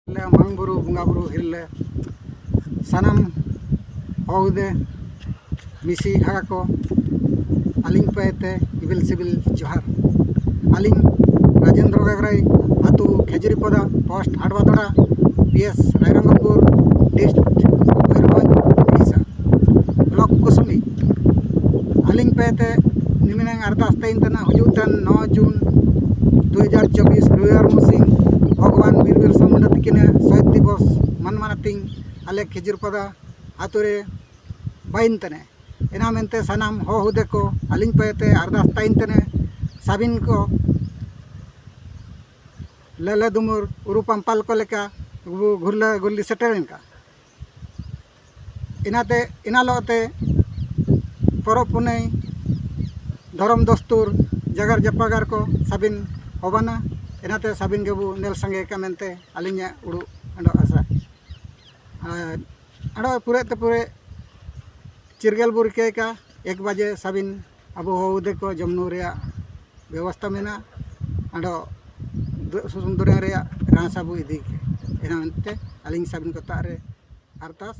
मांग बुरु बुंगा बुरु हिरले सानाम हौदे मिसी हागा को आलिंग पेते इबिल सिबिल जोहार आलिंग राजेंद्र गागराई आतु Khejripada post Hatbadoda PS Rairangpur district Mayurbhanj Orissa block Kusumi आलिंग पेते निमिनंग अरदास तेना हुजूतन 9 जून 2024 रविवार मुसिंग भगवान बीर बिरसा मुंडा तकिन शहीद दिवस मनमानतिंग आले खेजूरपदा आतुरे बाइन तने एना मेनते सानाम हो हुदे को आलिंग पेते अरदास ताइन तने साबिन को लेले दुमुर उरुपम पाल को लेका घुरला गुल्ली सेटरेन का इनाते इनालोते परब पुनई धर्म दस्तूर जगार जपागार को साबिन होबाना एनाते साबिन गेबू नेल संगे का मेनते आलिंगा उड़ू अंडो आशा अंडो पूरे चिरगल बुरके का 1 बजे साबिन अब होदे को जमनू रे व्यवस्था मेना अंडो सुंदर रे रासाबू इदी के एना मेनते आलिंग साबिन को तारे अरदास